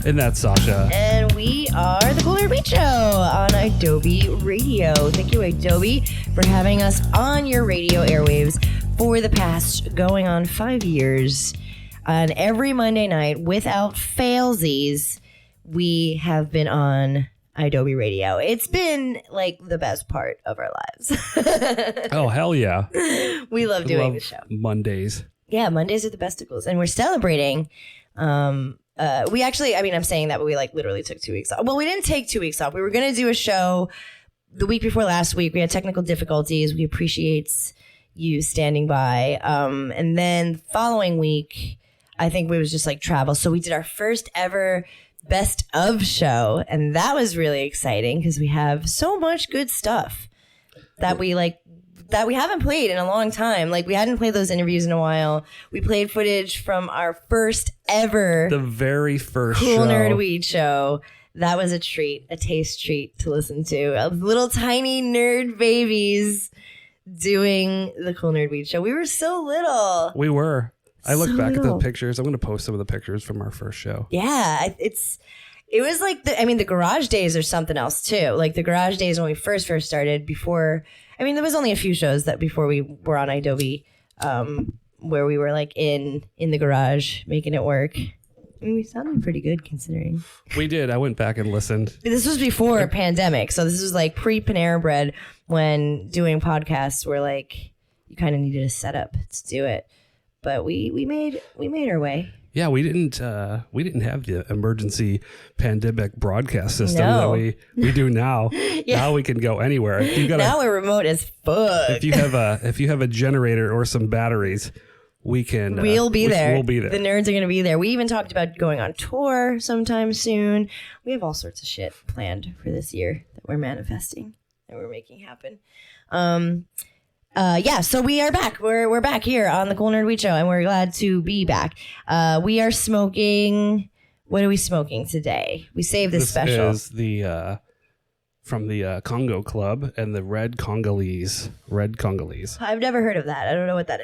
And that's Sasha. And we are the Cool Nerd Beat Show on Adobe Radio. Thank you, Adobe, for having us on your radio airwaves for the past going on 5 years. On every Monday night, without failsies, we have been on Adobe Radio. It's been like the best part of our lives. Oh, hell yeah. We love doing the show. Mondays. Yeah, Mondays are the besticles. And we're celebrating. We actually, I mean, I'm saying that, but we like literally took 2 weeks off. Well, we didn't take 2 weeks off. We were going to do a show the week before last week. We had technical difficulties. We appreciate you standing by. And then the following week, I think we was just like travel. So we did our first ever best of show. And that was really exciting because we have so much good stuff that we haven't played in a long time. Like, we hadn't played those interviews in a while. We played footage from our first ever, the very first Cool Nerd Weed show. That was a treat, a taste treat to listen to. Little tiny nerd babies doing the Cool Nerd Weed show. We were so little. We were. I look back little. at the pictures. I'm going to post some of the pictures from our first show. Yeah, it was like the garage days or something else too. Like the garage days when we first started before. I mean, there was only a few shows that before we were on Adobe, where we were like in the garage making it work. I mean, we sounded pretty good considering. We did. I went back and listened. This was before a pandemic, so this was like pre-Panera Bread when doing podcasts where like you kind of needed a setup to do it. But we made our way. Yeah, we didn't have the emergency pandemic broadcast system that we do now. Yeah. Now we can go anywhere. Now we're remote as fuck. If you have a generator or some batteries, we'll be there. We'll be there. The nerds are going to be there. We even talked about going on tour sometime soon. We have all sorts of shit planned for this year that we're manifesting and we're making happen. So we are back. We're back here on the Cool Nerd Weed Show, and we're glad to be back. We are smoking. What are we smoking today? We saved this special. This is the from the Congo Club and the Red Congolese. I've never heard of that. I don't know what that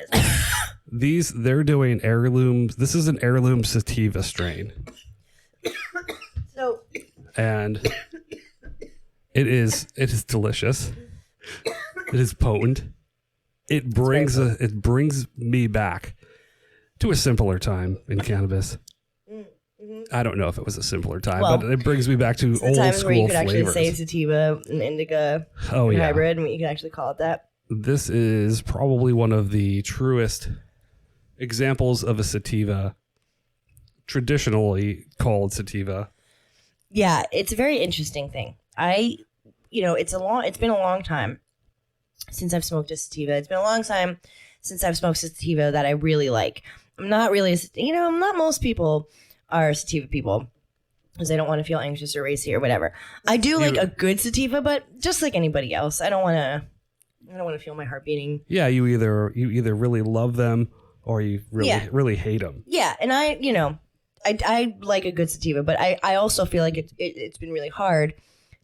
is. They're doing heirlooms. This is an heirloom sativa strain. And it is delicious. It is potent. It brings me back to a simpler time in cannabis. Mm-hmm. I don't know if it was a simpler time, but it brings me back to old school flavors. Where you could actually say sativa and indica hybrid, and you could actually call it that. This is probably one of the truest examples of a sativa, traditionally called sativa. Yeah, it's a very interesting thing. It's been a long time since I've smoked a sativa. It's been a long time since I've smoked a sativa that I really like. I'm not most people are sativa people because they don't want to feel anxious or racy or whatever. I do like a good sativa, but just like anybody else, I don't want to feel my heart beating. Yeah, you either really love them or you really hate them. Yeah, and I like a good sativa, but I also feel like it's been really hard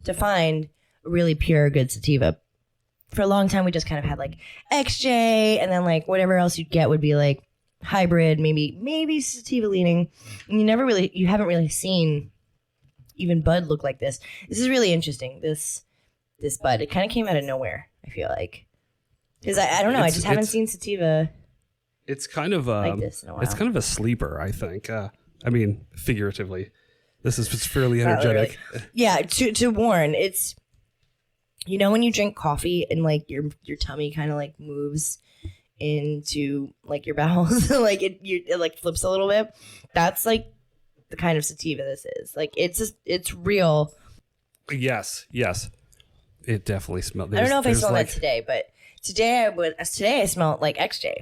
to find a really pure good sativa. For a long time, we just kind of had like XJ, and then like whatever else you'd get would be like hybrid, maybe sativa leaning. And you haven't really seen even bud look like this. This is really interesting. This bud, it kind of came out of nowhere. I feel like because I don't know. I just haven't seen sativa. It's kind of like this in a while. It's kind of a sleeper, I think. I mean, figuratively, this is fairly energetic. Yeah, to warn, it's. You know when you drink coffee and like your tummy kind of like moves into like your bowels, like it like flips a little bit. That's like the kind of sativa this is. Like it's real. Yes. It definitely smells. I don't know if I smelled that today, but today I smelled like XJ.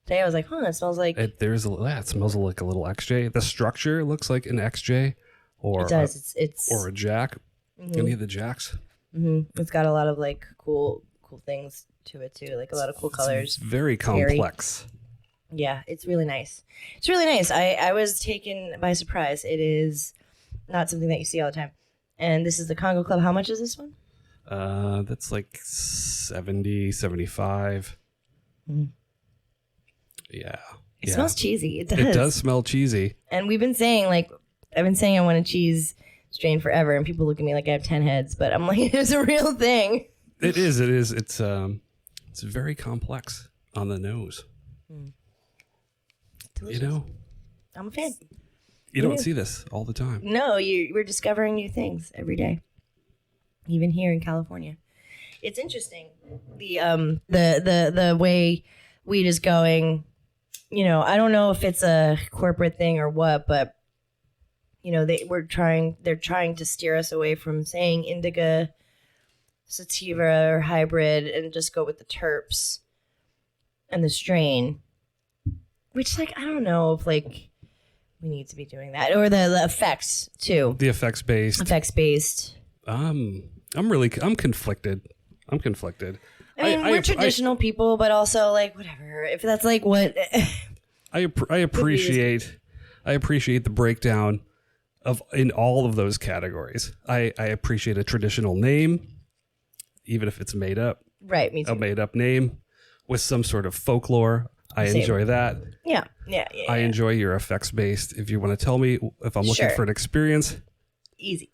Today I was like, it smells like it smells like a little XJ. The structure looks like an XJ, or it does. It's or a Jack. Mm-hmm. Any of the Jacks. Mm-hmm. It's got a lot of like cool things to it too, like a lot of cool colors. It's very complex. Yeah, it's really nice. It's really nice. I was taken by surprise. It is not something that you see all the time. And this is the Congo Club. How much is this one? That's like 70, 75. Mm. Yeah. It smells cheesy. It does. It does smell cheesy. And we've been saying like I've been saying I want a cheese strain forever, and people look at me like I have 10 heads, but I'm like, it's a real thing. It is. It's very complex on the nose. Delicious. You know, I'm a fan. you don't see this all the time. No, we're discovering new things every day, even here in California. It's interesting the way weed is going. You know, I don't know if it's a corporate thing or what, but you know, they're trying to steer us away from saying indica, sativa, or hybrid, and just go with the terps and the strain. Which, like, I don't know if like we need to be doing that, or the effects too. The effects based. I'm conflicted. I mean, we're traditional people, but also like whatever. If that's like what I appreciate the breakdown of in all of those categories. I appreciate a traditional name, even if it's made up. Right, me too. A made up name with some sort of folklore. I enjoy that. Yeah. I enjoy your effects based. If you want to tell me if I'm looking for an experience, easy.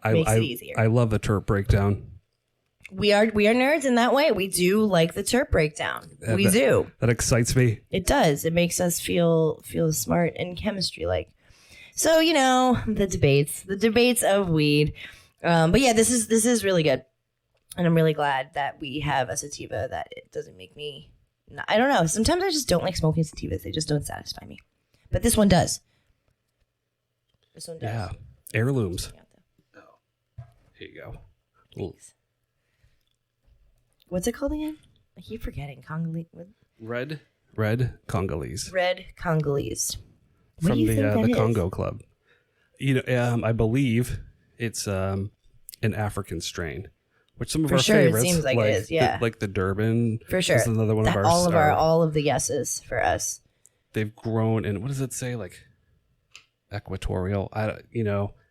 Makes it easier. I love the terp breakdown. We are nerds in that way. We do like the terp breakdown. We do. That excites me. It does. It makes us feel smart and chemistry like. So, you know, the debates of weed. But yeah, this is really good. And I'm really glad that we have a sativa that it doesn't make me, I don't know. Sometimes I just don't like smoking sativas. They just don't satisfy me. But this one does. This one does. Yeah. Heirlooms. Oh. Here you go. Thanks. What's it called again? I keep forgetting. Congolese. Red Congolese. Red Congolese. What from the Congo Club. You know, I believe it's an African strain, which some of our favorites. It seems like it is. Yeah, like the Durban. For sure, is another one of our. All of the yeses for us. They've grown in, what does it say? Like equatorial.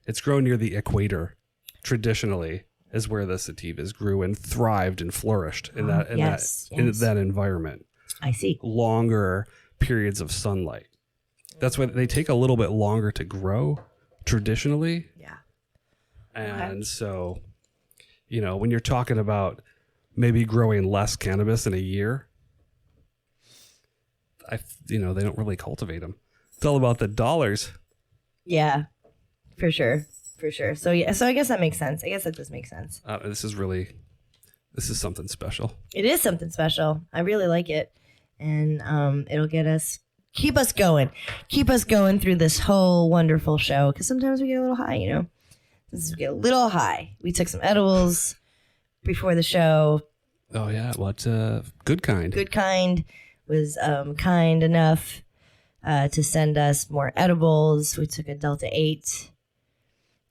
It's grown near the equator. Traditionally, is where the sativas grew and thrived and flourished in that environment. I see. Longer periods of sunlight. That's why they take a little bit longer to grow traditionally. Yeah. And so, you know, when you're talking about maybe growing less cannabis in a year, they don't really cultivate them. It's all about the dollars. Yeah, for sure. So yeah, so I guess that makes sense. I guess that does make sense. This is something special. It is something special. I really like it. And it'll keep us going through this whole wonderful show. Because sometimes we get a little high, you know. We get a little high. We took some edibles before the show. Oh yeah, what Good Kind? Good Kind was kind enough to send us more edibles. We took a Delta 8.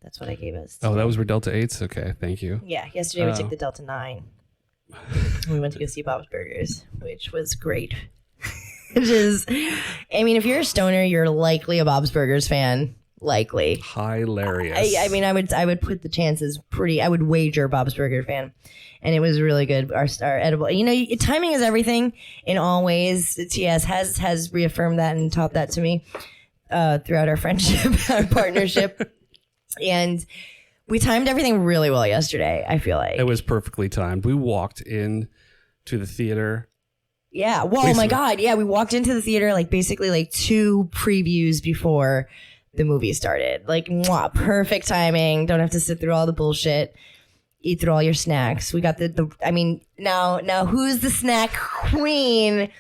That's what I gave us today. Oh, that was for Delta 8s? Okay, thank you. Yeah, yesterday we took the Delta 9. We went to go see Bob's Burgers, which was great. If you're a stoner, you're likely a Bob's Burgers fan. Likely. Hilarious. I would put the chances I would wager Bob's Burger fan. And it was really good. Our edible, timing is everything in all ways. TS has reaffirmed that and taught that to me throughout our friendship, our partnership. And we timed everything really well yesterday, I feel like. It was perfectly timed. We walked in to the theater. Yeah. Whoa, my God. Yeah, we walked into the theater basically 2 previews before the movie started. Perfect timing. Don't have to sit through all the bullshit. Eat through all your snacks. We got now who's the snack queen?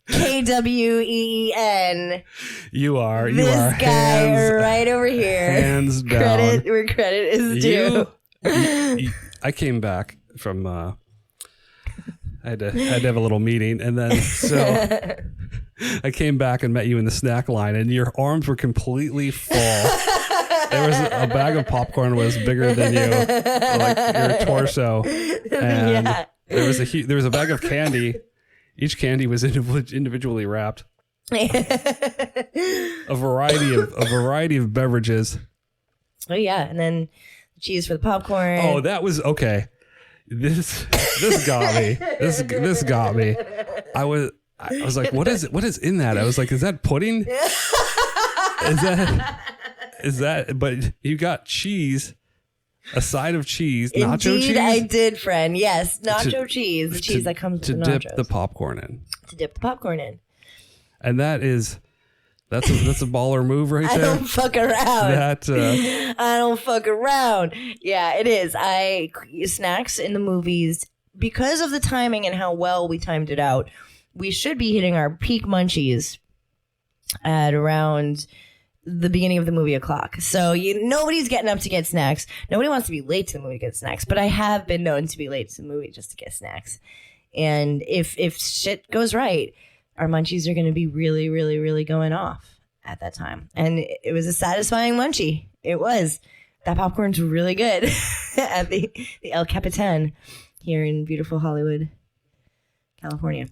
KWEEN. You are. This guy right over here. Hands down. Credit where credit is due. I came back from. I had to have a little meeting, and then so I came back and met you in the snack line, and your arms were completely full. There was a bag of popcorn was bigger than you, like your torso, and there was a bag of candy. Each candy was individually wrapped. a variety of beverages. Oh yeah, and then cheese for the popcorn. Oh, that was okay. This got me. This got me. I was like, what is in that? I was like, is that pudding? Is that? But you got cheese, a side of cheese, nacho Indeed, cheese. I did, friend. Yes, nacho cheese, the cheese that comes to with dip nachos. the popcorn in. To dip the popcorn in. And that's a baller move right I there. don't fuck around. I don't fuck around. Yeah, it is. Snacks in the movies, because of the timing and how well we timed it out, we should be hitting our peak munchies at around the beginning of the movie o'clock. So nobody's getting up to get snacks. Nobody wants to be late to the movie to get snacks, but I have been known to be late to the movie just to get snacks. And if shit goes right, our munchies are going to be really, really, really going off at that time. And it was a satisfying munchie. It was. That popcorn's really good at the El Capitan here in beautiful Hollywood, California.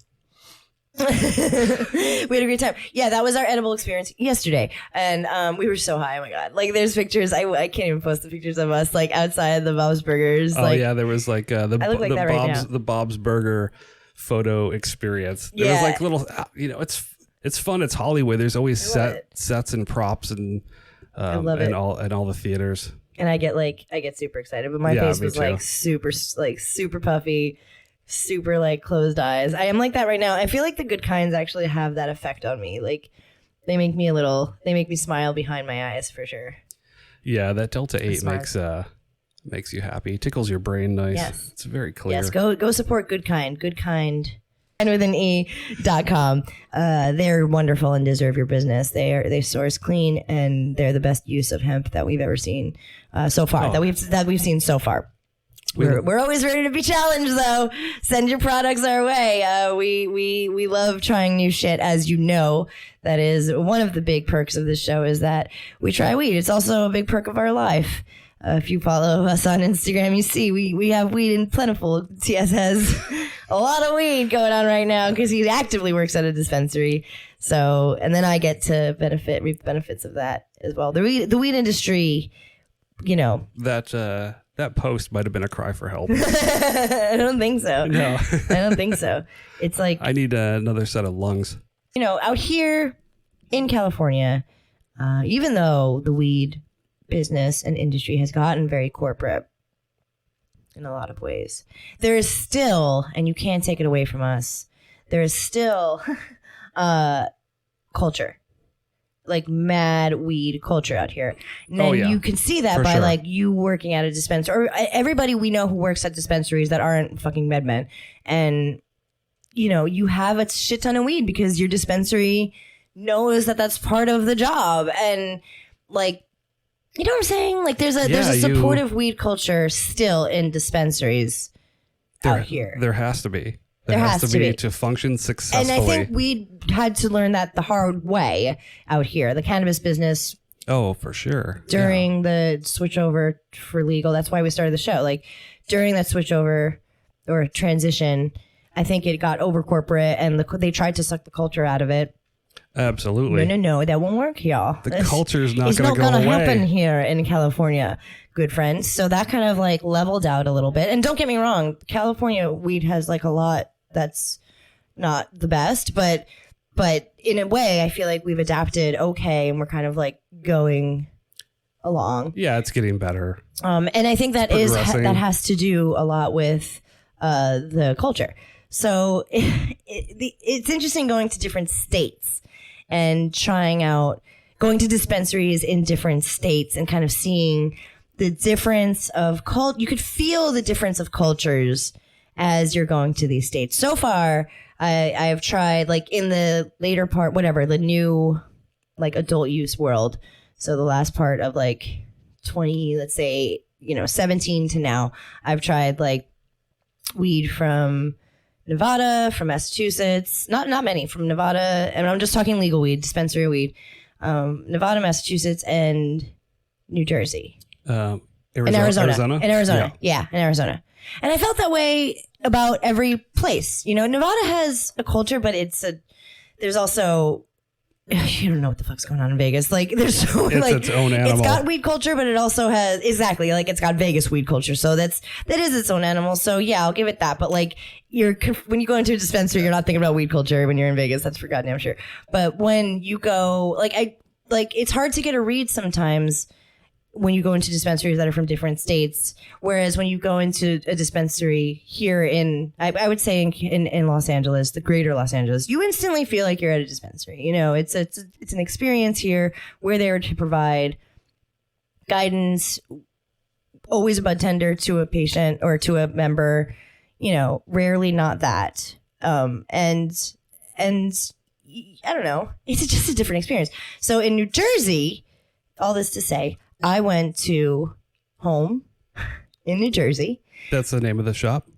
We had a great time. Yeah, that was our edible experience yesterday. And we were so high. Oh my God. Like, there's pictures. I can't even post the pictures of us, like, outside the Bob's Burgers. Oh, yeah. There was like I look like that right now. The Bob's Burger photo experience. There was like little, it's fun. It's Hollywood. There's always sets and props and all the theaters. And I get super excited, but my face was like super puffy, super like closed eyes. I am like that right now. I feel like the good kinds actually have that effect on me. Like they make me smile behind my eyes for sure. Yeah, that Delta 8 makes you happy. Tickles your brain nice. Yes. It's very clear. Yes, go support Good Kind. Good Kind. And with an E.com. They're wonderful and deserve your business. They source clean and they're the best use of hemp that we've ever seen so far. That we've seen so far. We're always ready to be challenged though. Send your products our way. We love trying new shit, as you know. That is one of the big perks of this show, is that we try weed. It's also a big perk of our life. If you follow us on Instagram, you see we have weed in plentiful. TS has a lot of weed going on right now because he actively works at a dispensary. So, and then I get to reap the benefits of that as well. The weed industry, that post might have been a cry for help. I don't think so. No, I don't think so. It's like I need another set of lungs. Out here in California, even though the weed business and industry has gotten very corporate in a lot of ways, there is still, and you can't take it away from us, there is still culture, like mad weed culture out here. And you can see that by like you working at a dispensary, or everybody we know who works at dispensaries that aren't fucking medmen. And you have a shit ton of weed because your dispensary knows that that's part of the job. And like, you know what I'm saying? Like there's a supportive weed culture still in dispensaries out here. There has to be. There has to be to function successfully. And I think we had to learn that the hard way out here. The cannabis business. Oh, for sure. During the switchover for legal. That's why we started the show. Like during that switchover or transition, I think it got over corporate and they tried to suck the culture out of it. Absolutely. No, that won't work, y'all. The culture is not going to go away. It's not going to happen here in California, good friends. So that kind of like leveled out a little bit. And don't get me wrong, California weed has like a lot that's not the best, but in a way, I feel like we've adapted okay, and we're kind of like going along. Yeah, it's getting better. And I think that has to do a lot with the culture. So it's interesting going to different states and going to dispensaries in different states and kind of seeing the difference of you could feel the difference of cultures as you're going to these states. So far, I've tried like in the later part, the new like adult use world. So the last part of like 20, let's say, 17 to now, I've tried like weed from Nevada, from Massachusetts, not many from Nevada, and I'm just talking legal weed, dispensary weed, Nevada, Massachusetts, and New Jersey. Arizona. Yeah, in Arizona. And I felt that way about every place. Nevada has a culture, but there's also, you don't know what the fuck's going on in Vegas. Like there's its own animal. It's got weed culture, but it also has it's got Vegas weed culture. So that is its own animal. So yeah, I'll give it that. But like when you go into a dispensary, you're not thinking about weed culture when you're in Vegas. That's for goddamn sure. But when you go, like like it's hard to get a read sometimes when you go into dispensaries that are from different states. Whereas when you go into a dispensary here in, I would say in Los Angeles, the greater Los Angeles, you instantly feel like you're at a dispensary. You know, it's an experience here. We're there to provide guidance, always a bud tender to a patient or to a member, you know, rarely not that. And I don't know, it's just a different experience. So in New Jersey, all this to say, I went to Home in New Jersey. That's the name of the shop?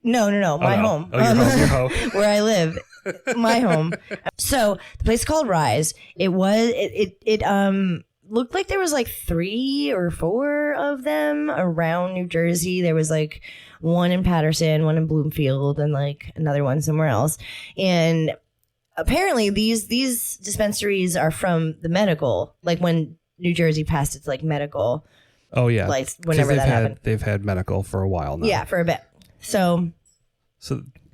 No, my home. Oh, your home. Where I live. My home. So the place is called Rise. It looked like there was like 3 or 4 of them around New Jersey. There was like one in Patterson, one in Bloomfield, and like another one somewhere else. And apparently these dispensaries are from the medical, like when New Jersey passed its like medical. Oh yeah. Like whenever that happened. They've had medical for a while now. Yeah, for a bit. So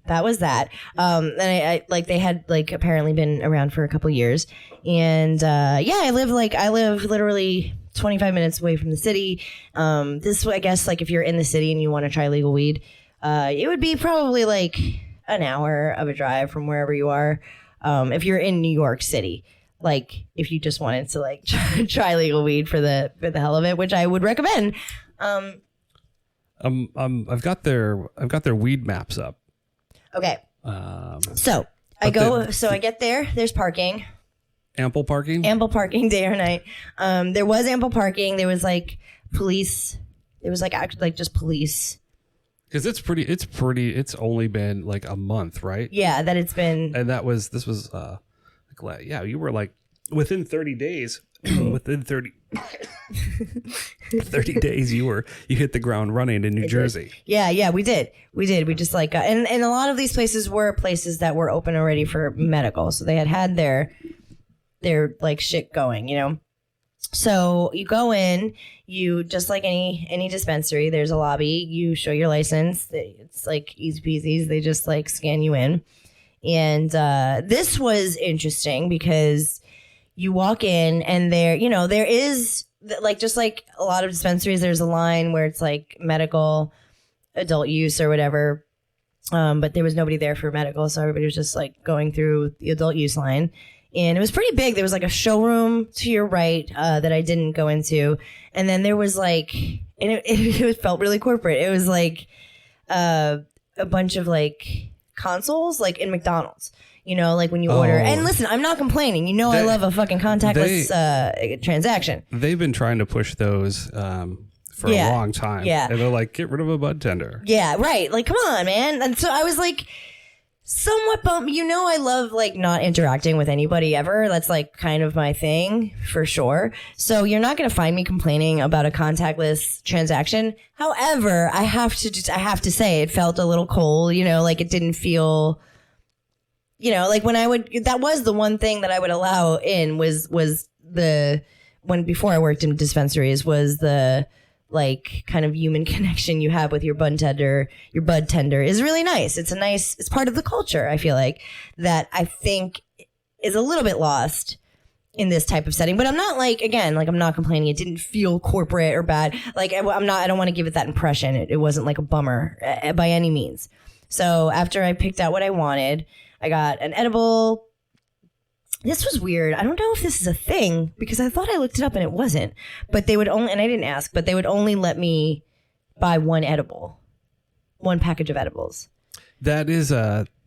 that was that. And I like they had like apparently been around for a couple years. And I live literally 25 minutes away from the city. This, I guess, like if you're in the city and you want to try legal weed, it would be probably like an hour of a drive from wherever you are. If you're in New York City, like if you just wanted to like try legal weed for the hell of it, which I would recommend. I've got their weed maps up. Okay. I get there. There's parking. Ample parking day or night. There was ample parking. There was like police. There was like actually like just police. Because it's only been like a month, right? Yeah, that it's been. And this was you were like within 30 days. Within 30 days, you hit the ground running in New Jersey. Yeah, we did. We just like and a lot of these places were places that were open already for medical, so they had their like shit going, you know. So you go in, you just like any dispensary, there's a lobby, you show your license, it's like easy peasy, they just like scan you in. And this was interesting because you walk in and there is like, just like a lot of dispensaries, there's a line where it's like medical, adult use or whatever. But there was nobody there for medical. So everybody was just like going through the adult use line. And it was pretty big. There was like a showroom to your right that I didn't go into. And then there was like, and it felt really corporate. It was like a bunch of like consoles, like in McDonald's. You know, like when you order. And listen, I'm not complaining. You know, I love a fucking contactless transaction. They've been trying to push those for a long time. Yeah. And they're like, get rid of a bud tender. Yeah, right. Like, come on, man. And so I was like, somewhat bummed. You know, I love like not interacting with anybody ever. That's like kind of my thing for sure. So you're not going to find me complaining about a contactless transaction. However, I have to say it felt a little cold, you know, like it didn't feel, you know, like that was the one thing that I would allow in was before I worked in dispensaries was the like kind of human connection you have with your bud tender. Your bud tender is really nice. It's part of the culture. I feel like that I think is a little bit lost in this type of setting, but I'm not like, again, like I'm not complaining. It didn't feel corporate or bad. Like I don't want to give it that impression. It wasn't like a bummer by any means. So after I picked out what I wanted, I got an edible. This was weird. I don't know if this is a thing because I thought I looked it up and it wasn't. But they would only, and I didn't ask, but they would only let me buy one package of edibles. That is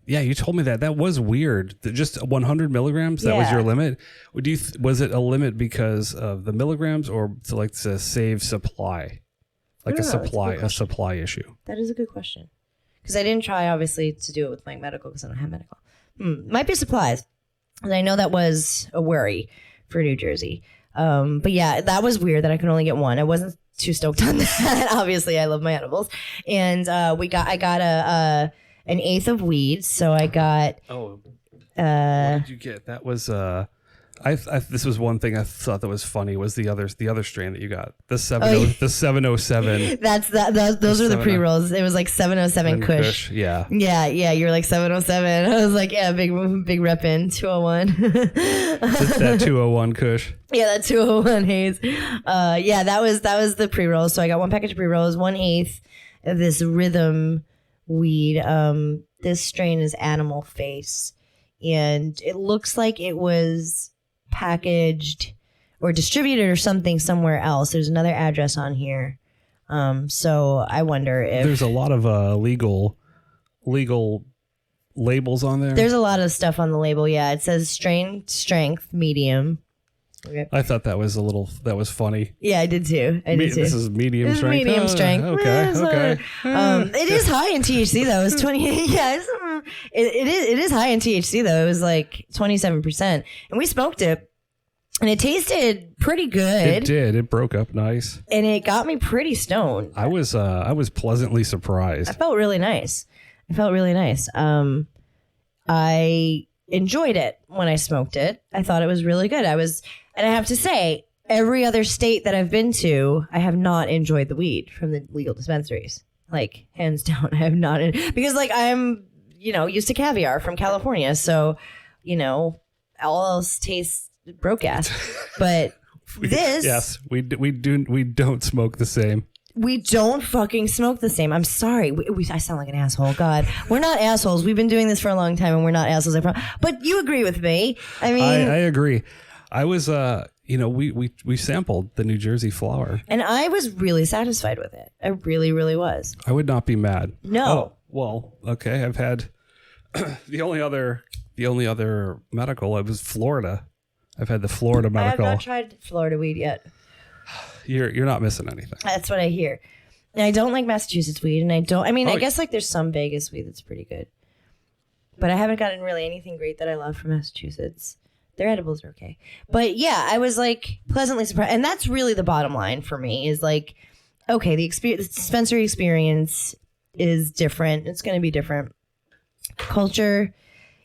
you told me that. That was weird. Just 100 milligrams. That was your limit. Was it a limit because of the milligrams or to save supply, like a supply issue? That is a good question because I didn't try obviously to do it with my medical because I don't have medical. Might be supplies. And I know that was a worry for New Jersey. But yeah, that was weird that I could only get one. I wasn't too stoked on that. Obviously, I love my edibles. And I got an eighth of weed. So I got... what did you get? That was This was one thing I thought that was funny was the other strain that you got, the 707. Those are the pre-rolls. It was like 707 Kush. Yeah. You're like 707. I was like, yeah, big reppin' 201. That 201 Kush. Yeah, that 201 haze. That was the pre-rolls. So I got one package of pre-rolls, 1/8 of this rhythm weed. This strain is Animal Face, and it looks like it was packaged or distributed or something somewhere else. There's another address on here. So I wonder if there's a lot of legal labels on there. There's a lot of stuff on the label. Yeah, it says strain strength medium. Okay. I thought that was funny. Yeah, I did too. This is medium strength. Medium strength. Okay. It is high in THC though. It's 28. Yeah, it is high in THC though. It was like 27%, and we smoked it, and it tasted pretty good. It did. It broke up nice, and it got me pretty stoned. I was pleasantly surprised. I felt really nice. I enjoyed it when I smoked it. I thought it was really good. And I have to say, every other state that I've been to, I have not enjoyed the weed from the legal dispensaries. Like, hands down, I have not. Because, like, I'm, used to caviar from California. So, all else tastes broke ass. But this. Yes, we don't smoke the same. We don't fucking smoke the same. I'm sorry. I sound like an asshole. God, we're not assholes. We've been doing this for a long time, and we're not assholes. But you agree with me. I mean, I agree. I was, we sampled the New Jersey flower, and I was really satisfied with it. I really, really was. I would not be mad. No. Oh, well, okay. I've had the only other medical. It was Florida. I've had the Florida medical. I have not tried Florida weed yet. You're not missing anything. That's what I hear. And I don't like Massachusetts weed, and I guess like there's some Vegas weed that's pretty good, but I haven't gotten really anything great that I love from Massachusetts. Their edibles are okay. But yeah, I was like pleasantly surprised. And that's really the bottom line for me is like, okay, the dispensary experience is different. It's going to be different. Culture,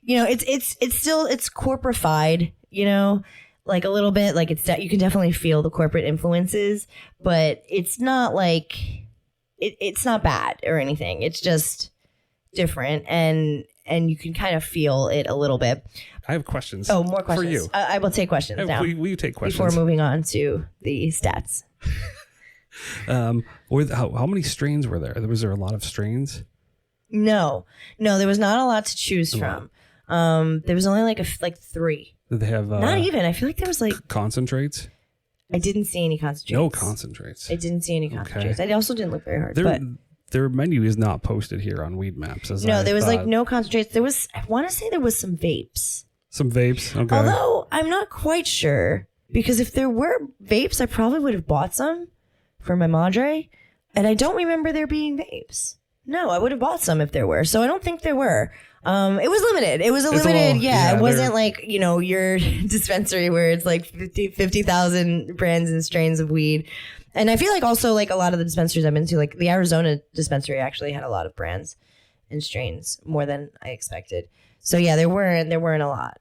it's still corporified, like a little bit, like you can definitely feel the corporate influences, but it's not like, it's not bad or anything. It's just different. And you can kind of feel it a little bit. I have questions. Oh, more questions. For you. I will take questions now. Will you take questions? Before moving on to the stats. How many strains were there? Was there a lot of strains? No, there was not a lot to choose from. There was only like 3. Did they have... not even. I feel like there was like... Concentrates? I didn't see any concentrates. No concentrates. I didn't see any concentrates. Okay. I also didn't look very hard. Their menu is not posted here on Weed Maps. There was like no concentrates. There was, I want to say there was some vapes. Some vapes? Okay. Although I'm not quite sure, because if there were vapes, I probably would have bought some for my madre. And I don't remember there being vapes. No, I would have bought some if there were. So I don't think there were. It was limited. It was limited. It wasn't like, your dispensary where it's like 50,000 brands and strains of weed. And I feel like also like a lot of the dispensaries I've been to, like the Arizona dispensary actually had a lot of brands and strains, more than I expected. So yeah, there weren't a lot.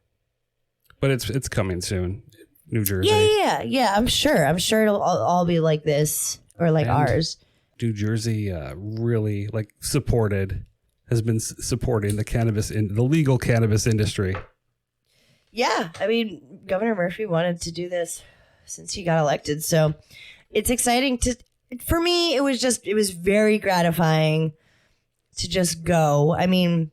But it's coming soon. New Jersey. Yeah. I'm sure it'll all be like this or like ours. New Jersey really has been supporting the legal cannabis industry. Yeah, I mean, Governor Murphy wanted to do this since he got elected, so it's exciting for me. It was very gratifying to just go. I mean,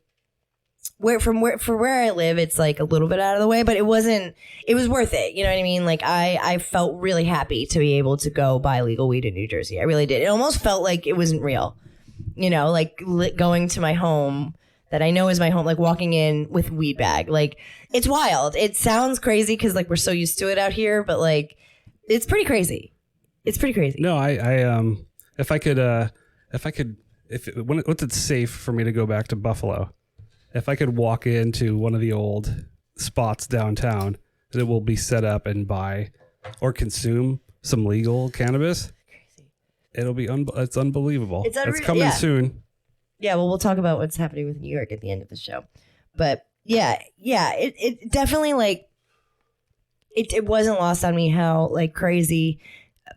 for where I live, it's like a little bit out of the way, but it was worth it. You know what I mean? Like I felt really happy to be able to go buy legal weed in New Jersey. I really did. It almost felt like it wasn't real, like going to my home that I know is my home, like walking in with weed bag. Like it's wild. It sounds crazy because like we're so used to it out here, but like it's pretty crazy. No, once it's safe for me to go back to Buffalo, if I could walk into one of the old spots downtown that will be set up and buy or consume some legal cannabis, it'll be it's unbelievable. It's coming soon. Yeah, well, we'll talk about what's happening with New York at the end of the show. But yeah, it definitely like it wasn't lost on me how like crazy,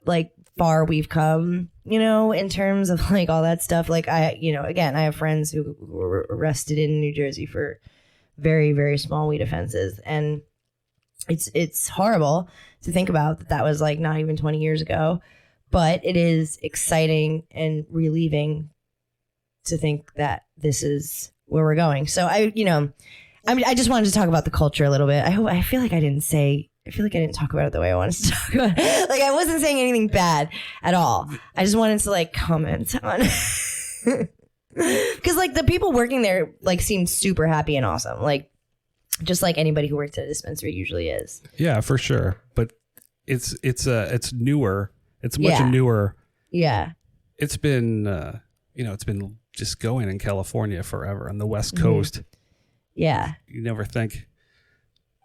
like far we've come, you know, in terms of like all that stuff. Like again, I have friends who were arrested in New Jersey for very, very small weed offenses. And it's horrible to think about that was like not even 20 years ago, but it is exciting and relieving to think that this is where we're going. So I just wanted to talk about the culture a little bit. I feel like I didn't talk about it the way I wanted to talk about it. Like I wasn't saying anything bad at all. I just wanted to like comment on because like the people working there like seemed super happy and awesome. Like just like anybody who works at a dispensary usually is. Yeah, for sure. But it's newer. It's much newer. Yeah. It's been it's been just going in California forever on the West Coast. Yeah. You never think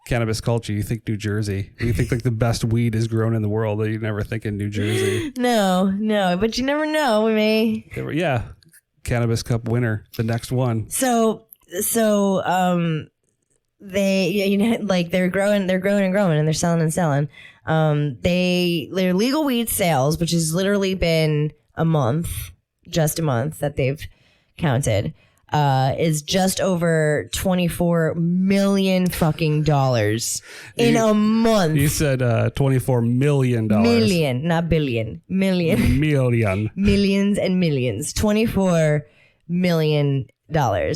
cannabis culture. You think New Jersey. You think like the best weed is grown in the world. You never think in New Jersey. No, but you never know. We may. Yeah. Cannabis Cup winner, the next one. So they, like they're growing and growing and they're selling and selling. Their legal weed sales, which has literally been just a month that they've counted, is just over $24 million fucking dollars in a month. You said $24 million. Million, not billion. Million. Millions and millions. $24 million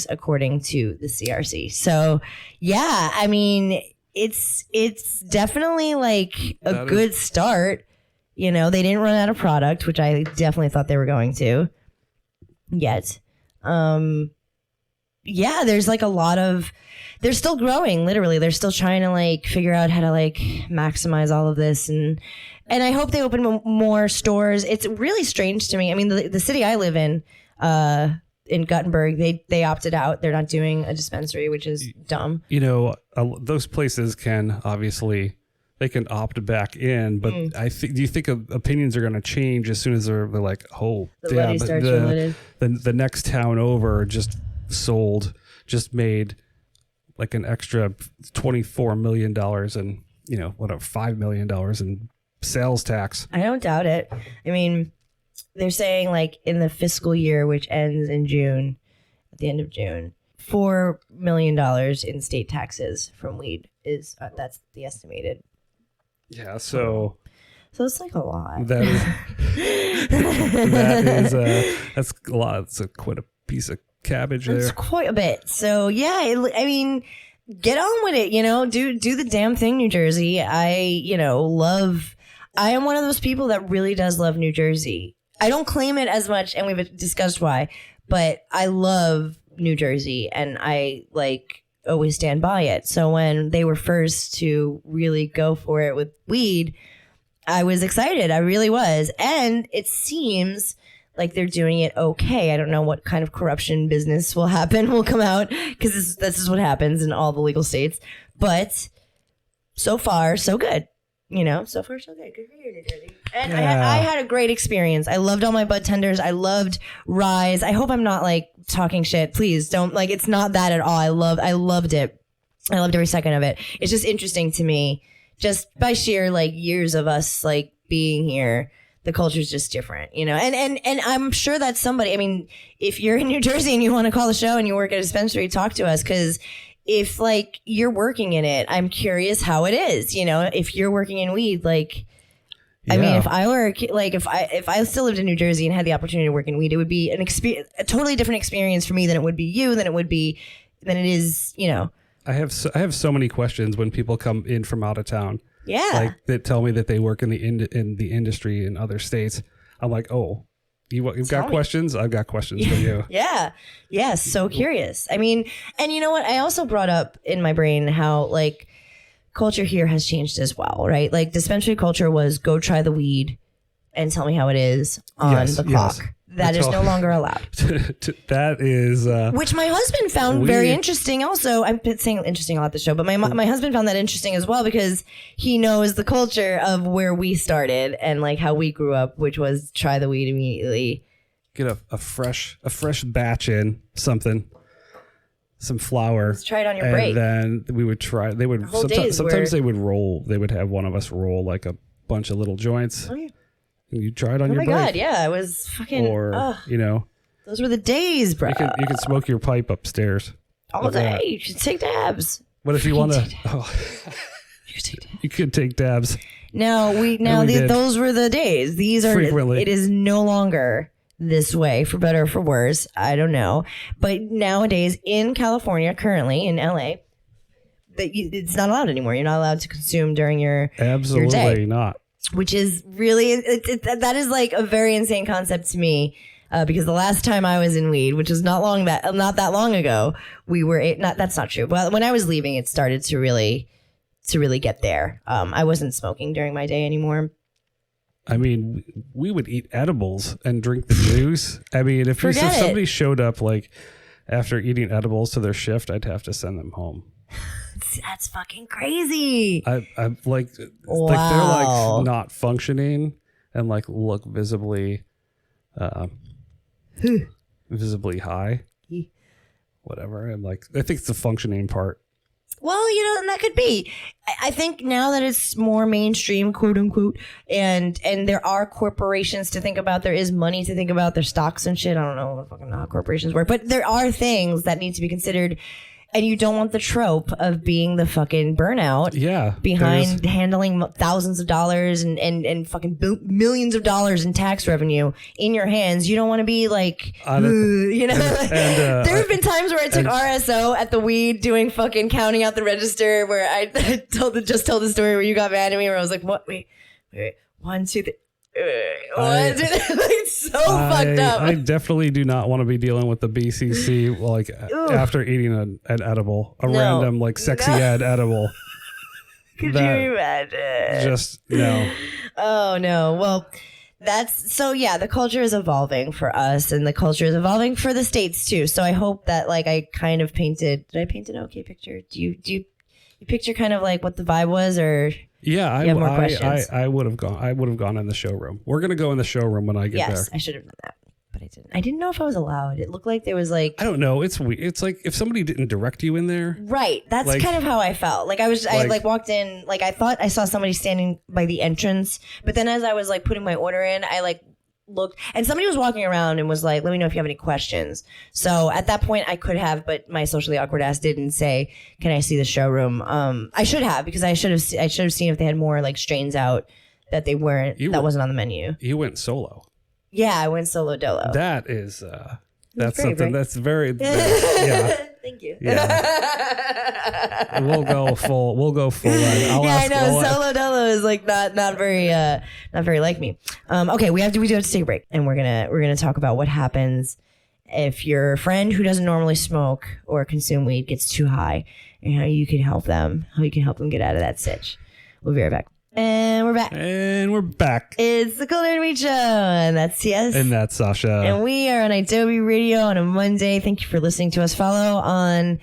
according to the CRC. So yeah, I mean it's definitely like a good start. You know, they didn't run out of product, which I definitely thought they were going to yet. Yeah, there's like they're still growing, literally. They're still trying to like figure out how to like maximize all of this. And I hope they open more stores. It's really strange to me. I mean, the city I live in Guttenberg, they opted out. They're not doing a dispensary, which is dumb. You know, those places can obviously, they can opt back in, but do you think opinions are going to change as soon as they're like, oh, yeah, the next town over just made like an extra $24 million and $5 million in sales tax. I don't doubt it. I mean, they're saying like in the fiscal year, which ends in June, at the end of June, $4 million in state taxes from weed is that's the estimated. Yeah, so it's like a lot. That's a lot. It's quite a piece of cabbage there. It's quite a bit. So yeah, I mean, get on with it. Do the damn thing, New Jersey. I am one of those people that really does love New Jersey. I don't claim it as much, and we've discussed why, but I love New Jersey, and I always stand by it. So when they were first to really go for it with weed, I was excited. I really was. And it seems like they're doing it okay. I don't know what kind of corruption business will come out, because this is what happens in all the legal states. But so far, so good. So far, so good. Good for you, New Jersey. And I had a great experience. I loved all my bud tenders. I loved Rise. I hope I'm not talking shit. Please don't. It's not that at all. I loved it. I loved every second of it. It's just interesting to me, just by sheer years of us being here. The culture is just different, and I'm sure that somebody, I mean, if you're in New Jersey and you want to call the show and you work at a dispensary, talk to us, because if you're working in it, I'm curious how it is, if you're working in weed, I mean, if I were if I still lived in New Jersey and had the opportunity to work in weed, it would be a totally different experience for me than it would be than it is, I have so many questions when people come in from out of town. Yeah. That tell me that they work in the industry in other states. I'm like, oh, you've got questions? I've got questions for you. Yeah. Yeah. So curious. I mean, and you know what? I also brought up in my brain how culture here has changed as well, right? Dispensary culture was go try the weed and tell me how it is on the clock. Yes. That is no longer allowed. That is... which my husband found very interesting also. I'm saying interesting a lot this show, but my husband found that interesting as well, because he knows the culture of where we started and how we grew up, which was try the weed immediately. Get a fresh batch in, something some flour. Let's try it on your and break. Then we would try. They would sometimes they would roll. They would have one of us roll like a bunch of little joints. Oh, yeah. And you try it on Oh your my break. God, yeah, it was fucking. Or those were the days, bro. you can smoke your pipe upstairs all day. You should take dabs. What if you want to? Oh, you could take dabs. No, those were the days. These are frequently. It is no longer this way, for better or for worse. I don't know, but nowadays in California, currently in LA, it's not allowed anymore. You're not allowed to consume during your Absolutely your day, not. which is really that is like a very insane concept to me. Because the last time I was in weed, which was not that long ago, we were that's not true. Well, when I was leaving, it started to really get there. I wasn't smoking during my day anymore. I mean, we would eat edibles and drink the juice. I mean, if somebody showed up like after eating edibles to their shift, I'd have to send them home. That's fucking crazy. I'm like, wow. like they're like not functioning and like look visibly high. Whatever. I'm like, I think it's the functioning part. Well, and that could be. I think now that it's more mainstream, quote unquote, and there are corporations to think about, there is money to think about, there's stocks and shit. I don't know how corporations work, but there are things that need to be considered. And you don't want the trope of being the fucking burnout behind handling thousands of dollars and fucking millions of dollars in tax revenue in your hands. You don't want to be like, there have been times where I took RSO at the weed doing fucking counting out the register where I told the story where you got mad at me where I was like, what? Wait, 1, 2, 3. It's so fucked up. I definitely do not want to be dealing with the BCC like after eating an edible, random like sexy ed edible. Could you imagine? Just no. Oh no. Well, that's so yeah. The culture is evolving for us, and the culture is evolving for the States too. So I hope that like I kind of painted. Did I paint an okay picture? Do you picture kind of like what the vibe was, or? Yeah, I would have gone. I would have gone in the showroom. We're gonna go in the showroom when I get there. Yes, I should have done that, but I didn't. I didn't know if I was allowed. It looked like there was like I don't know. It's weird. It's like if somebody didn't direct you in there. Right. That's like, kind of how I felt. Like I walked in. Like I thought I saw somebody standing by the entrance, but then as I was like putting my order in, I like looked and somebody was walking around and was like, let me know if you have any questions. So at that point I could have, but my socially awkward ass didn't say, can I see the showroom? I should have, because I should have seen if they had more like strains out that they weren't, wasn't on the menu. You went solo. Yeah, I went solo dolo. That is, that's great, something right? that's very, yeah. Thank you. Yeah. We'll go full on. I know. Solo dolo is like not very like me. Okay, we do have to take a break, and we're gonna talk about what happens if your friend who doesn't normally smoke or consume weed gets too high, and how you can help them get out of that sitch. We'll be right back. And we're back. It's the Cool Nerd Weed Show, and that's Ties. And that's Sasha. And we are on Adobe Radio on a Monday. Thank you for listening to us. Follow on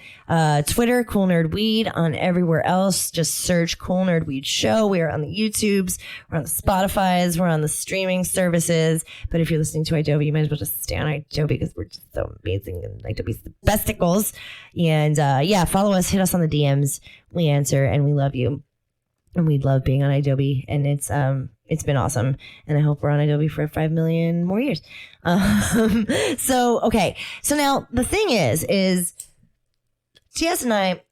Twitter, Cool Nerd Weed. On everywhere else, just search Cool Nerd Weed Show. We are on the YouTubes. We're on the Spotifys. We're on the streaming services. But if you're listening to Adobe, you might as well just stay on Adobe because we're just so amazing. And Adobe's the besticles. And follow us. Hit us on the DMs. We answer, and we love you. And we love being on Adobe, and it's been awesome. And I hope we're on Adobe for 5 million more years. So now the thing is TS and I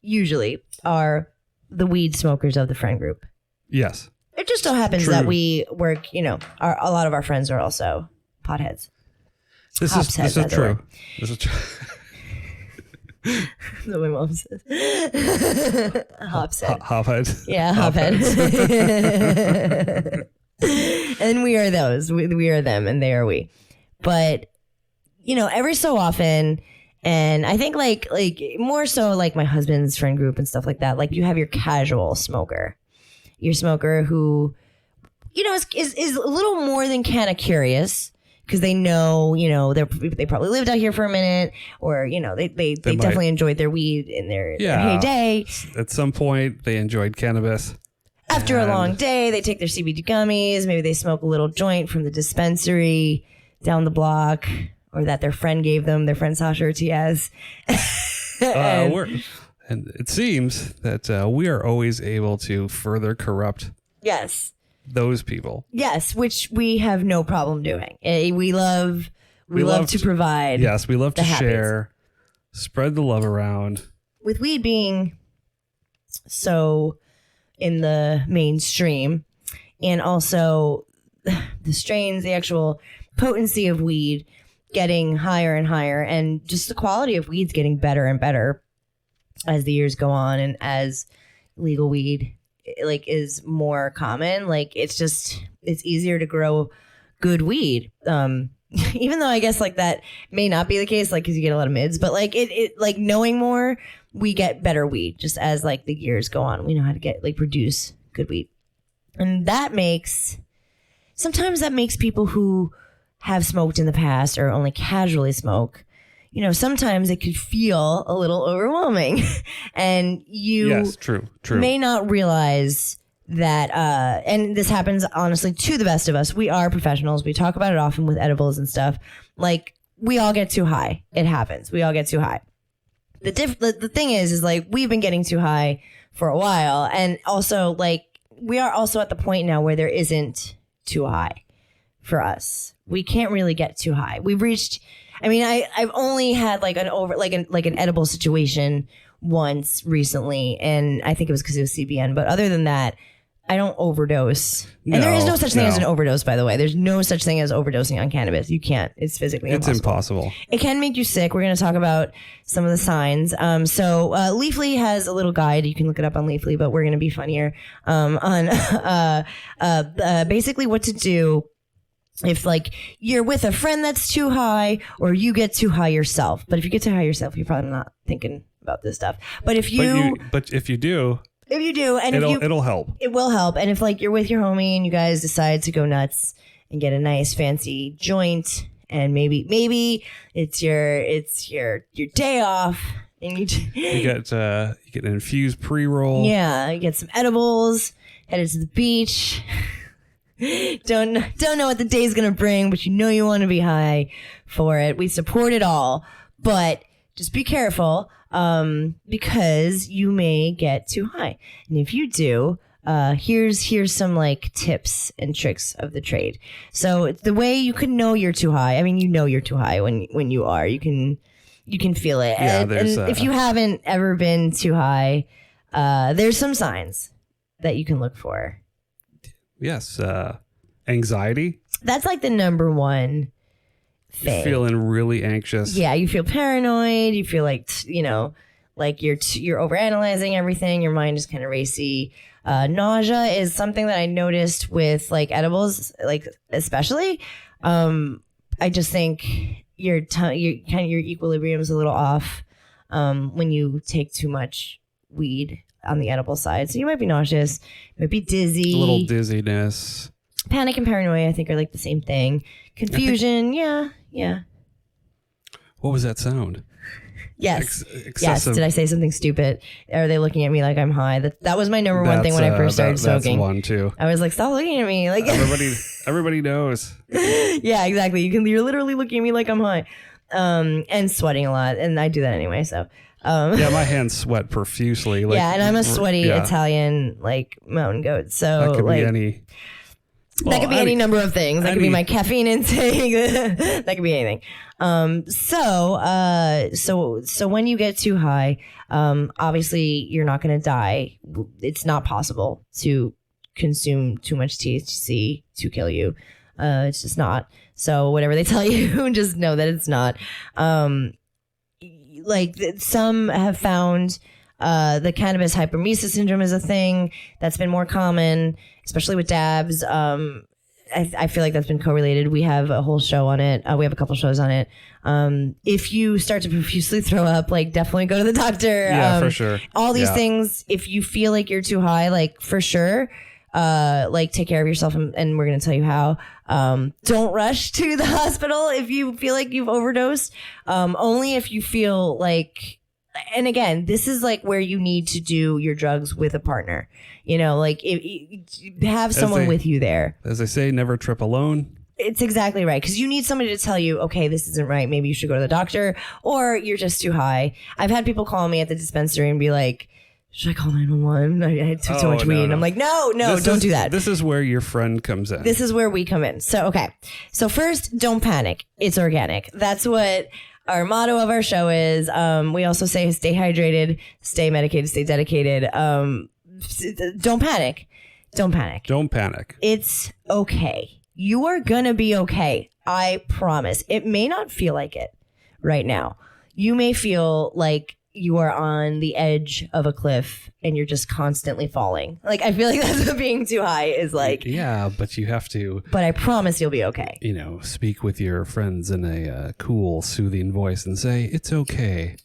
usually are the weed smokers of the friend group. Yes. It just so happens that we work, a lot of our friends are also potheads. This is true. This is true. That's what my mom says. Hopshead. Hophead. Yeah, hophead. And we are those. We are them, and they are we. But every so often, and I think like more so like my husband's friend group and stuff like that. Like you have your casual smoker, your smoker who, is a little more than kind of curious. Because they know, they probably lived out here for a minute, or they definitely enjoyed their weed in their heyday. At some point, they enjoyed cannabis. After a long day, they take their CBD gummies. Maybe they smoke a little joint from the dispensary down the block. or that their friend gave them, their friend Sasha or Tiaz. And it seems that we are always able to further corrupt yes, those people. Yes, which we have no problem doing. We love to provide. Yes, we love to happiness. share, spread the love around. With weed being so in the mainstream, and also the strains, the actual potency of weed getting higher and higher, and just the quality of weed's getting better and better as the years go on, and as legal weed like is more common. Like it's easier to grow good weed. Even though I guess like that may not be the case, like because you get a lot of mids, but like it like knowing more, we get better weed just as like the years go on. We know how to get like produce good weed, and sometimes that makes people who have smoked in the past or only casually smoke, sometimes it could feel a little overwhelming. And you true. may not realize that, and this happens honestly to the best of us. We are professionals. We talk about it often with edibles and stuff. Like we all get too high. It happens. We all get too high. The thing is like we've been getting too high for a while. And also like we are also at the point now where there isn't too high for us. We can't really get too high. We've reached, I've only had like an edible situation once recently, and I think it was because it was CBN. But other than that, I don't overdose. And there is no such thing as an overdose, by the way. There's no such thing as overdosing on cannabis. You can't. It's physically impossible. It's impossible. It can make you sick. We're going to talk about some of the signs. So Leafly has a little guide. You can look it up on Leafly, but we're going to be fun here on basically what to do if like you're with a friend that's too high, or you get too high yourself. But if you get too high yourself, you're probably not thinking about this stuff. But if you do, and it'll help. It will help. And if like you're with your homie and you guys decide to go nuts and get a nice fancy joint, and maybe it's your day off, and you get an infused pre-roll. Yeah, you get some edibles, headed to the beach. Don't know what the day's gonna bring, but you want to be high for it. We support it all, but just be careful, because you may get too high. And if you do, here's some like tips and tricks of the trade. So the way you can know you're too high, you're too high when you are. You can feel it. Yeah, and if you haven't ever been too high, there's some signs that you can look for. Yes, anxiety. That's like the number one thing. You're feeling really anxious. Yeah, you feel paranoid. You feel like like you're overanalyzing everything. Your mind is kind of racy. Nausea is something that I noticed with like edibles, like especially. I just think your equilibrium is a little off when you take too much weed on the edible side. So you might be nauseous, might be dizzy. A little dizziness. Panic and paranoia, I think, are like the same thing. Confusion, yeah. What was that sound? Yes. Yes. Did I say something stupid? Are they looking at me like I'm high? That was my number one thing when I first started smoking. That's one too. I was like, stop looking at me. Like everybody knows. Yeah, exactly. You're literally looking at me like I'm high. And sweating a lot. And I do that anyway, so. Yeah, my hands sweat profusely. Like, yeah, and I'm a sweaty Italian like mountain goat. So that could like be any. That could be any number of things. That could be my caffeine intake. That could be anything. So when you get too high, obviously you're not going to die. It's not possible to consume too much THC to kill you. It's just not. So whatever they tell you, just know that it's not. Some have found the cannabis hypermesis syndrome is a thing that's been more common, especially with dabs. I feel like that's been correlated. We have a whole show on it. We have a couple shows on it. If you start to profusely throw up, like definitely go to the doctor. Yeah, for sure. All these things, if you feel like you're too high, like for sure, like take care of yourself, and we're going to tell you how. Don't rush to the hospital if you feel like you've overdosed. Only if you feel like, and again, this is like where you need to do your drugs with a partner. Like have someone with you there. As they say, never trip alone. It's exactly right. Because you need somebody to tell you, okay, this isn't right. Maybe you should go to the doctor, or you're just too high. I've had people call me at the dispensary and be like, should I call 911? I took so much weed. And I'm like, no, don't do that. This is where your friend comes in. This is where we come in. So, okay. So first, don't panic. It's organic. That's what our motto of our show is. We also say stay hydrated, stay medicated, stay dedicated. Don't panic. Don't panic. Don't panic. It's okay. You are going to be okay. I promise. It may not feel like it right now. You may feel like you are on the edge of a cliff and you're just constantly falling. Like, I feel like that's what being too high is like. Yeah, but you have to. But I promise you'll be okay. You know, speak with your friends in a cool, soothing voice and say, it's okay.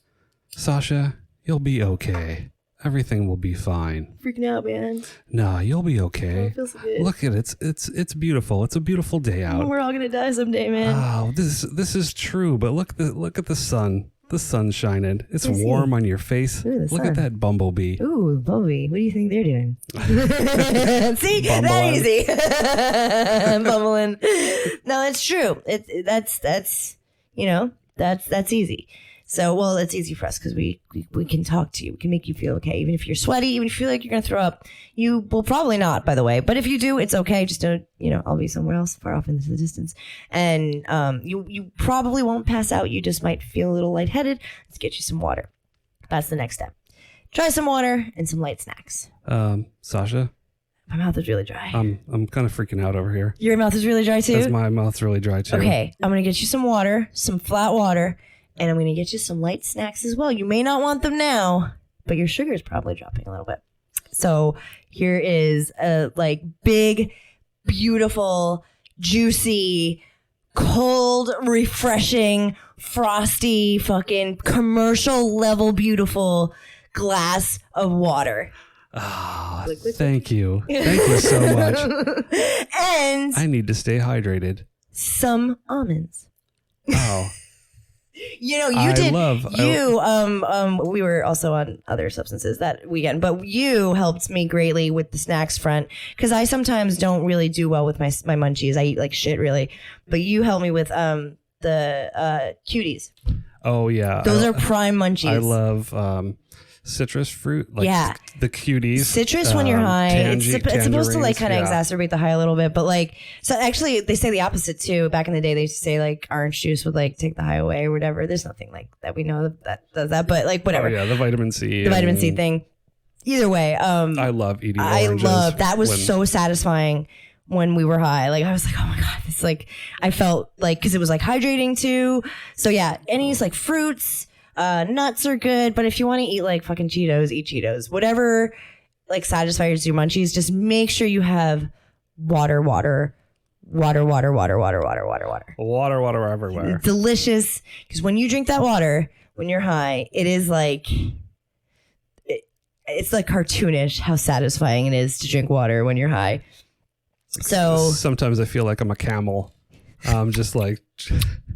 Sasha, you'll be okay. Everything will be fine. Freaking out, man. Nah, you'll be okay. Oh, it feels so good. Look at it. It's beautiful. It's a beautiful day out. We're all gonna die someday, man. Oh, this is true. But look at the sun. The sun's shining. It's warm on your face. Ooh, look at that bumblebee. Ooh, bumblebee. What do you think they're doing? See, that easy. Bumbling. No, it's true. That's easy. So, well, it's easy for us because we can talk to you. We can make you feel okay. Even if you're sweaty, even if you feel like you're going to throw up, you will probably not, by the way. But if you do, it's okay. Just don't, I'll be somewhere else far off into the distance. And you probably won't pass out. You just might feel a little lightheaded. Let's get you some water. That's the next step. Try some water and some light snacks. Sasha? My mouth is really dry. I'm kind of freaking out over here. Your mouth is really dry too? My mouth's really dry too. Okay, I'm going to get you some water, some flat water. And I'm going to get you some light snacks as well. You may not want them now, but your sugar is probably dropping a little bit. So here is a big, beautiful, juicy, cold, refreshing, frosty, fucking commercial level beautiful glass of water. Ah, thank you. Thank you so much. And I need to stay hydrated. Some almonds. Oh. We were also on other substances that weekend, but you helped me greatly with the snacks front because I sometimes don't really do well with my munchies. I eat like shit really, but you helped me with the cuties. Oh yeah. Those are prime munchies. I love citrus fruit, the cuties. Citrus when you're high, it's supposed to kind of exacerbate the high a little bit, but so actually they say the opposite too. Back in the day, they used to say orange juice would take the high away or whatever. There's nothing like that we know that does that, but whatever. Oh yeah, the vitamin C. The vitamin C thing. Either way, I love eating oranges. That was so satisfying when we were high. I was like, oh my god, it's I felt because it was hydrating too. So yeah, any fruits. Nuts are good, but if you want to eat fucking Cheetos, eat Cheetos. Whatever satisfies your munchies, just make sure you have water everywhere. Delicious, because when you drink that water, when you're high, it is it's cartoonish how satisfying it is to drink water when you're high. So sometimes I feel like I'm a camel. Just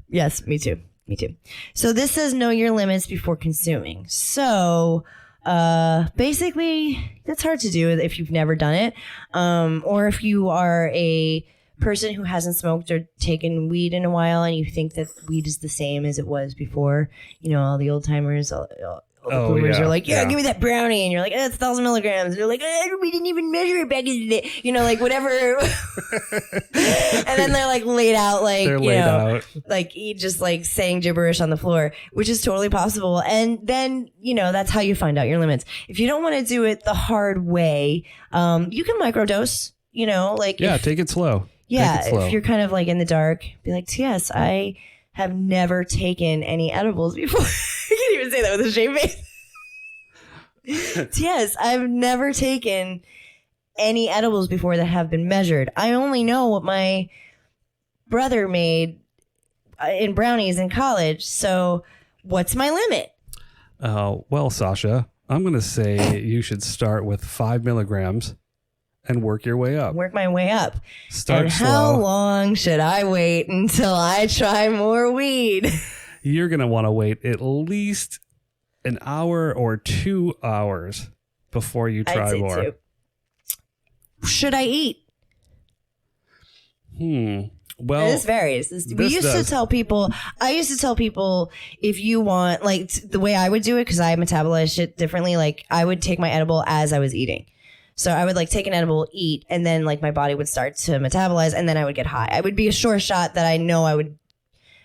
yes, me too. Me too. So this says know your limits before consuming. So basically, that's hard to do if you've never done it. Or if you are a person who hasn't smoked or taken weed in a while and you think that weed is the same as it was before. All the old timers, all the boomers are give me that brownie. And you're like, it's 1,000 milligrams. And they're like, we didn't even measure it back in the day. Whatever. And then they're laid out, just saying gibberish on the floor, which is totally possible. And then, that's how you find out your limits. If you don't want to do it the hard way, you can microdose, take it slow. Yeah. If you're kind of in the dark, be like, yes, I have never taken any edibles before. I can't even say that with a straight face. Yes, I've never taken any edibles before that have been measured. I only know what my brother made in brownies in college. So what's my limit? Well, Sasha, I'm going to say you should start with 5 milligrams and work your way up. Work my way up. Start slow. How long should I wait until I try more weed? You're going to want to wait at least an hour or 2 hours before you try more. Should I eat? Well, this varies. We used to tell people, I used to tell people, if you want, like the way I would do it, because I metabolize shit differently, like I would take my edible as I was eating. So I would like take an edible, eat, and then like my body would start to metabolize, and then I would get high. I would be a sure shot that I know I would,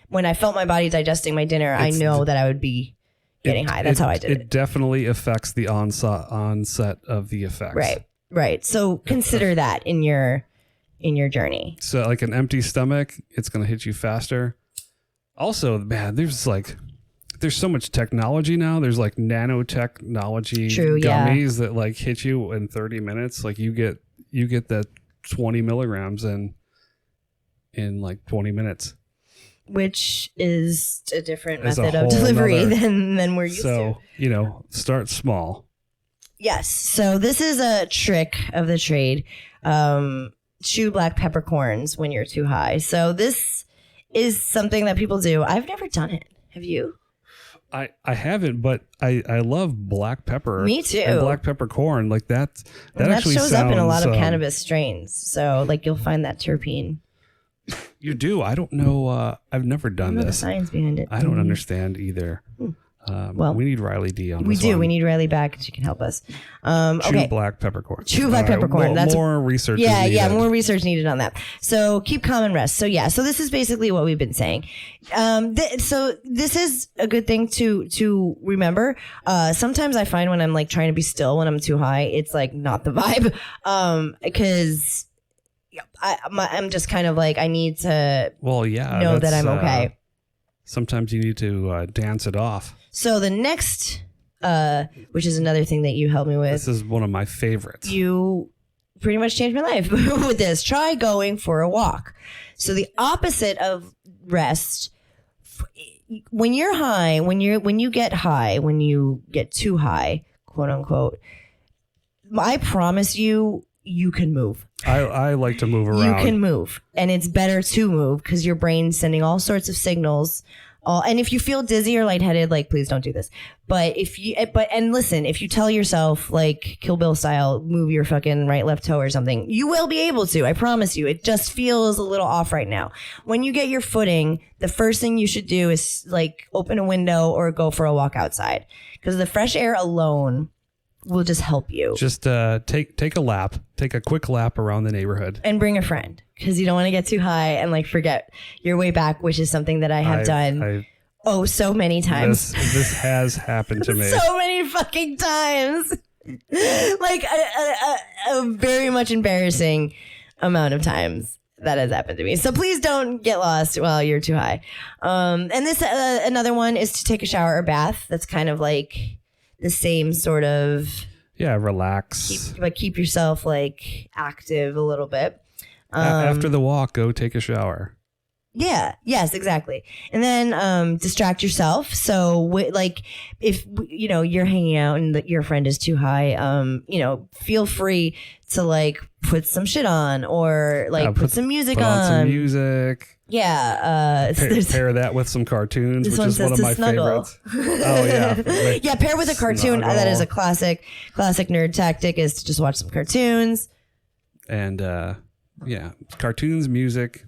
when I felt my body digesting my dinner, I know that I would be getting high. That's how I did it. It definitely affects the onset of the effects. Right. So consider that in your journey. So like an empty stomach, it's going to hit you faster. Also, man, there's so much technology now. There's like nanotechnology gummies that like hit you in 30 minutes. Like you get that 20 milligrams in like 20 minutes. Which is a different method of delivery than we're used to. So, start small. Yes. So this is a trick of the trade. Chew black peppercorns when you're too high. So this is something that people do. I've never done it. Have you? I haven't, but I love black pepper. Me too. And black peppercorn. Like that actually shows up in a lot of cannabis strains. So like you'll find that terpene. You do? I don't know. I've never done this. The science behind it. I don't understand either. Well, we need Riley D on this. We do. One. We need Riley back. She can help us. Chew black peppercorn. Chew black peppercorn. That's more research. Yeah, more research needed on that. So keep calm and rest. So so this is basically what we've been saying. So this is a good thing to remember. Sometimes I find when I'm like trying to be still when I'm too high, it's like not the vibe. Because I'm just kind of like I need to. Know that I'm okay. Sometimes you need to dance it off. So the next, which is another thing that you helped me with. This is one of my favorites. You pretty much changed my life with this. Try going for a walk. So the opposite of rest, when you're high, when you get high, when you get too high, quote unquote, I promise you can move. I like to move around. You can move, and it's better to move because your brain's sending all sorts of signals. And if you feel dizzy or lightheaded, like please don't do this. But listen, if you tell yourself like Kill Bill style, move your fucking right left toe or something, you will be able to. I promise you. It just feels a little off right now. When you get your footing, the first thing you should do is like open a window or go for a walk outside because the fresh air alone will just help you. Just take a quick lap around the neighborhood and bring a friend because you don't want to get too high and like forget your way back, which is something that I have done so many times. This has happened to me so many fucking times. Like a very much embarrassing amount of times that has happened to me. So please don't get lost while you're too high. And this another one is to take a shower or bath. That's kind of like the same sort of relax, keep yourself like active a little bit. After the walk, go take a shower. Yes, exactly. And then distract yourself. So like if you're hanging out and your friend is too high, feel free to like put some shit on or like put some music on. Some music. Yeah. Pair that with some cartoons, which is one of my favorites. Oh yeah. Yeah, pair with a cartoon. That is a classic nerd tactic is to just watch some cartoons. And cartoons, music,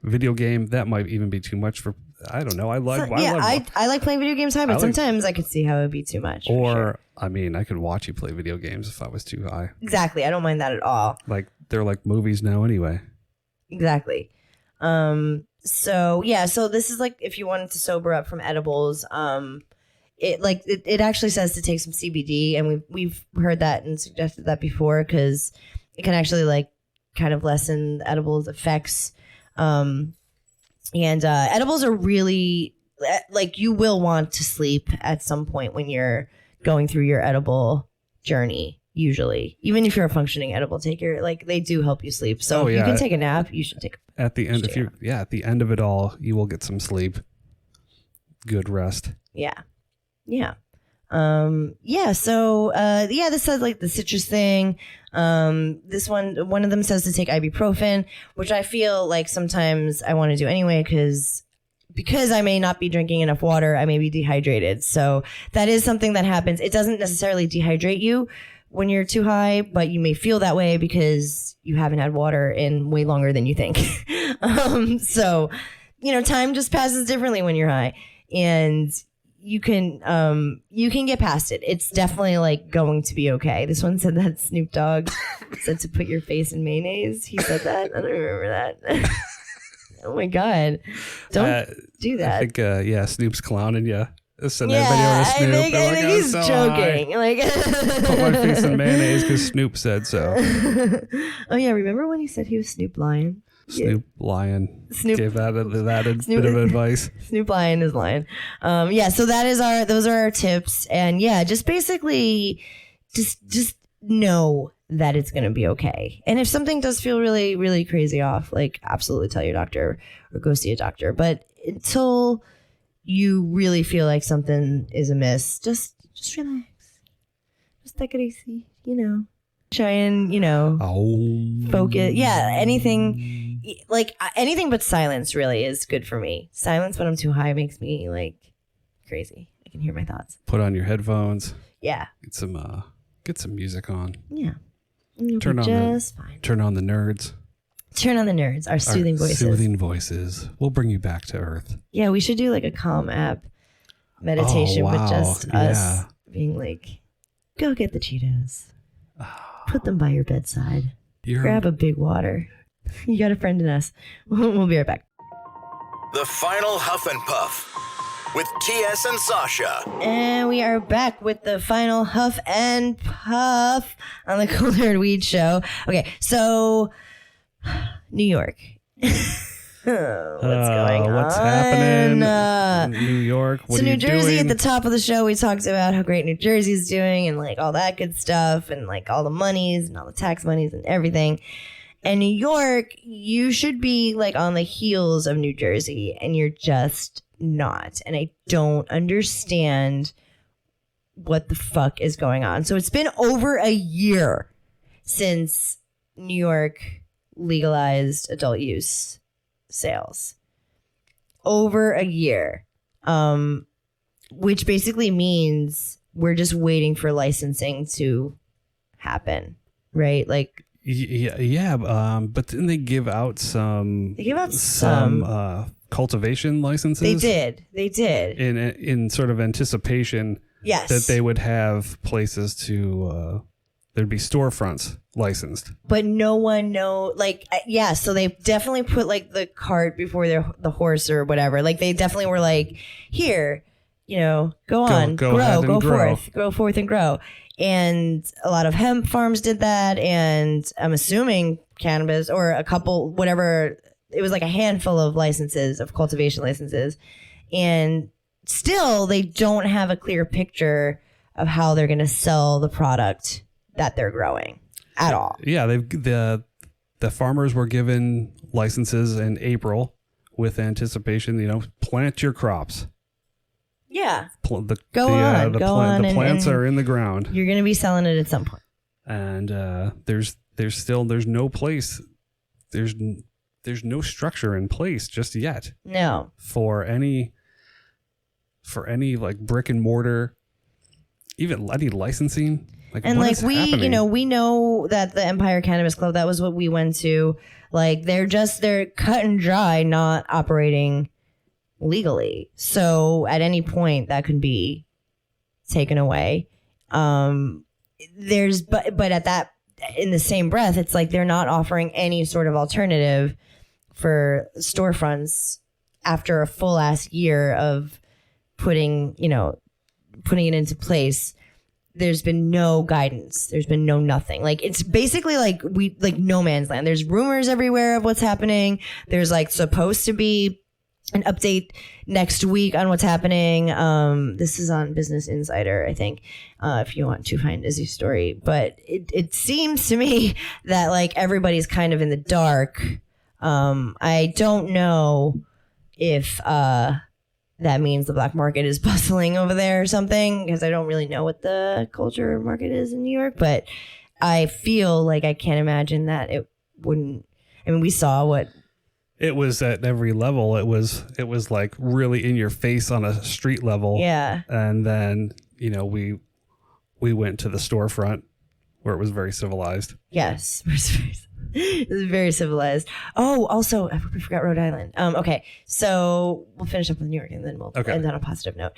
video game. That might even be too much for. I don't know. I like playing video games high, but sometimes I could see how it would be too much. Or I mean, I could watch you play video games if I was too high. Exactly. I don't mind that at all. Like they're like movies now anyway. Exactly. So this is like if you wanted to sober up from edibles, it actually says to take some CBD, and we've heard that and suggested that before because it can actually like kind of lessen the edibles effects. And edibles are really like you will want to sleep at some point when you're going through your edible journey. Usually, even if you're a functioning edible taker, like they do help you sleep. So if you can take a nap, you should take. At the end, at the end of it all, you will get some sleep. Good rest. Yeah. So this says like the citrus thing. This one of them says to take ibuprofen, which I feel like sometimes I want to do anyway because I may not be drinking enough water. I may be dehydrated. So that is something that happens. It doesn't necessarily dehydrate you when you're too high, but you may feel that way because you haven't had water in way longer than you think. So, time just passes differently when you're high, and you can get past it. It's definitely like going to be okay. This one said that Snoop Dogg said to put your face in mayonnaise. He said that. I don't remember that. Oh my God. Don't do that. I think, Snoop's clowning you. Send Yeah, that video to Snoop. I think he's so joking. Put my face in mayonnaise because Snoop said so. Oh yeah, remember when he said he was Snoop Lion? Snoop Lion Snoop gave that a Snoop, bit of advice. Snoop Lion is lying. So those are our tips, and just basically just know that it's gonna be okay. And if something does feel really, really crazy off, like absolutely tell your doctor or go see a doctor. But until you really feel like something is amiss, just relax. Just take it easy, Try and, focus. Yeah, anything but silence really is good for me. Silence when I'm too high makes me like crazy. I can hear my thoughts. Put on your headphones. Yeah. Get some music on. Yeah. Turn on the nerds. Turn on the nerds, our soothing voices. Soothing voices. We'll bring you back to earth. Yeah, we should do like a calm app meditation with just us being like, go get the Cheetos. Put them by your bedside. Grab a big water. You got a friend in us. We'll be right back. The Final Huff and Puff with TS and Sasha. And we are back with the Final Huff and Puff on the Cool Nerd Weed Show. Okay, so New York. What's going on? What's happening in New York? What New Jersey, doing? at the top of the show, we talked about how great New Jersey's doing and like all that good stuff and like all the monies and all the tax monies and everything. And New York, you should be like on the heels of New Jersey, and you're just not. And I don't understand what the fuck is going on. So it's been over a year since New York legalized adult use sales. Over a year. Which basically means we're just waiting for licensing to happen, right? Like, but then they give out some cultivation licenses. They did in sort of anticipation. Yes, that they would have places to there'd be storefronts licensed, but no one so they definitely put like the cart before the horse or whatever. Like they definitely were like, here, go on, go forth and grow. And a lot of hemp farms did that, and I'm assuming cannabis or a couple, whatever. It was like a handful of licenses, of cultivation licenses, and still they don't have a clear picture of how they're going to sell the product that they're growing at all. Yeah, the farmers were given licenses in April with anticipation. Plant your crops. Yeah. The plants are in the ground. You're going to be selling it at some point. And there's no place. There's no structure in place just yet. No. For any like brick and mortar, even any licensing. And like we know that the Empire Cannabis Club, that was what we went to. Like they're cut and dry, not operating legally. So at any point that could be taken away. But at that, in the same breath, it's like they're not offering any sort of alternative for storefronts after a full ass year of putting it into place. There's been no guidance. There's been nothing. Like it's basically like no man's land. There's rumors everywhere of what's happening. There's like supposed to be an update next week on what's happening. This is on Business Insider, I think, if you want to find Izzy's story. But it seems to me that like everybody's kind of in the dark. I don't know if that means the black market is bustling over there or something, because I don't really know what the culture market is in New York. But I feel like I can't imagine that it wouldn't. I mean, we saw what it was at every level. It was like really in your face on a street level. Yeah. And then, we went to the storefront where it was very civilized. Yes. It's very civilized. Oh, also, I forgot Rhode Island. Okay, so we'll finish up with New York and then we'll end on a positive note.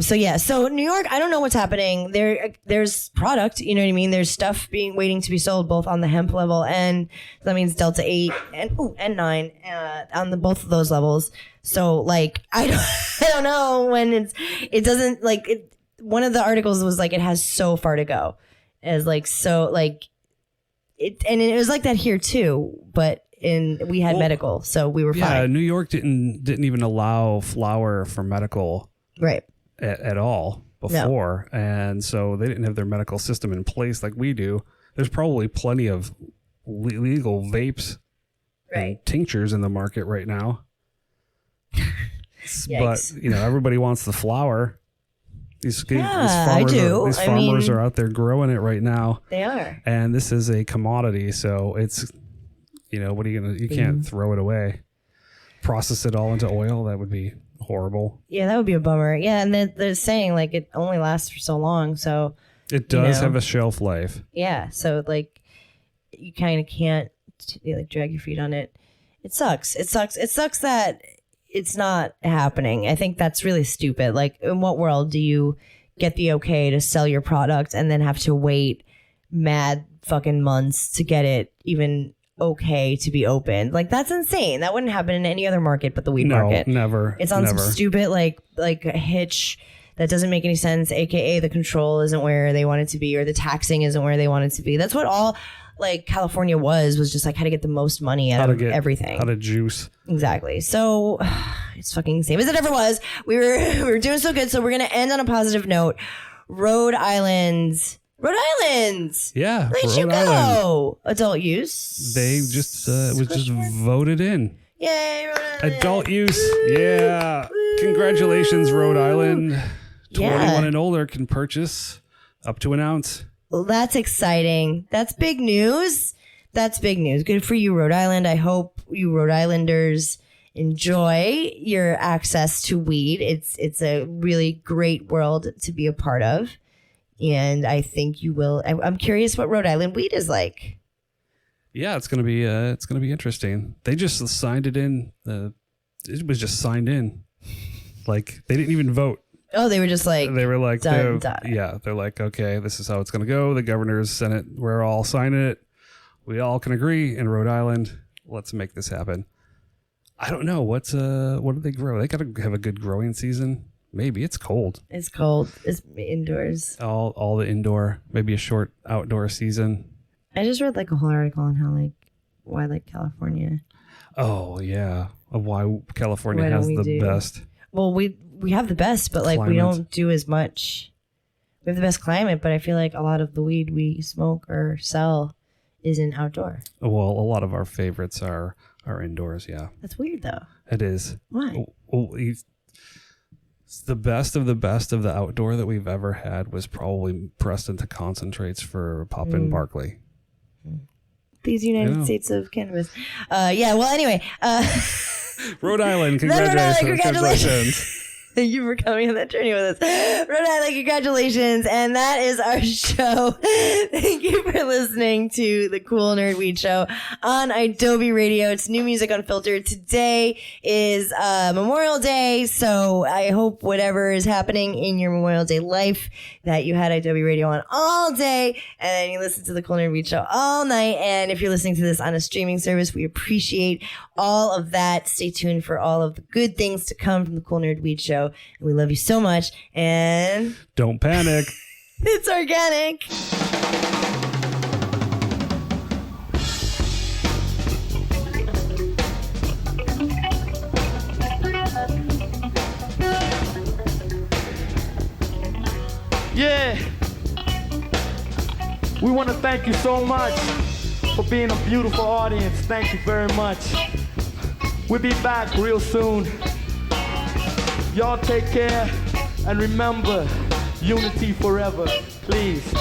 So New York, I don't know what's happening. There's product, you know what I mean? There's stuff waiting to be sold both on the hemp level and that means Delta 8 and 9 on both of those levels. So like, I don't know when it doesn't like it. One of the articles was like, it has so far to go as like, so like, and it was like that here too, but we had medical, so we were fine. Yeah, New York didn't even allow flower for medical, right, at all before, and so they didn't have their medical system in place like we do. There's probably plenty of legal vapes, and tinctures in the market right now, but everybody wants the flower. These farmers are out there growing it right now. They are. And this is a commodity. So it's, what are you can't throw it away. Process it all into oil. That would be horrible. Yeah, that would be a bummer. Yeah. And they're saying like it only lasts for so long. So it does have a shelf life. Yeah. So like you kind of can't like drag your feet on it. It sucks. It sucks that it's not happening. I think that's really stupid. Like, in what world do you get the okay to sell your product and then have to wait mad fucking months to get it even okay to be opened? Like, that's insane. That wouldn't happen in any other market but the weed market. Never. It's on some stupid like a hitch that doesn't make any sense, aka the control isn't where they want it to be or the taxing isn't where they want it to be. That's what all like California was just like how to get the most money out of everything. How to juice. Exactly. So it's fucking the same as it ever was. We were doing so good. So we're going to end on a positive note. Rhode Island. Yeah. Let you go. Adult use. They just, was just voted in. Yay, Rhode Island. Adult use. Yeah. Congratulations, Rhode Island. 21 and older can purchase up to an ounce. Well, that's exciting. That's big news. Good for you, Rhode Island. I hope you Rhode Islanders enjoy your access to weed. It's a really great world to be a part of. And I think you will. I'm curious what Rhode Island weed is like. Yeah, it's gonna be interesting. They just signed it in. It was just signed in. Like they didn't even vote. Oh, they were just like, done. Yeah, they're like, okay, this is how it's going to go. The governor's Senate, we're all signing it. We all can agree in Rhode Island. Let's make this happen. I don't know. What do they grow? They got to have a good growing season. Maybe it's cold. It's cold. It's indoors. All the indoor, maybe a short outdoor season. I just read like a whole article on how why California. Oh yeah. Of why California has the best. Well, we have the best, but like climate. We don't do as much. We have the best climate, but I feel like a lot of the weed we smoke or sell isn't outdoor. Well, a lot of our favorites are indoors. Yeah, that's weird though. It is. Why? It's the best of the outdoor that we've ever had was probably pressed into concentrates for Poppin' Barkley. These United States of cannabis. Yeah. Well, anyway. Rhode Island, congratulations. Thank you for coming on that journey with us. Rhode Island, congratulations. And that is our show. Thank you for listening to the Cool Nerd Weed Show on Adobe Radio. It's New Music Unfiltered. Today is Memorial Day, so I hope whatever is happening in your Memorial Day life that you had Adobe Radio on all day and then you listen to the Cool Nerd Weed Show all night. And if you're listening to this on a streaming service, we appreciate all of that. Stay tuned for all of the good things to come from the Cool Nerd Weed Show. And we love you so much. And don't panic. It's organic. Yeah. We want to thank you so much for being a beautiful audience. Thank you very much. We'll be back real soon. Y'all take care and remember, unity forever, please.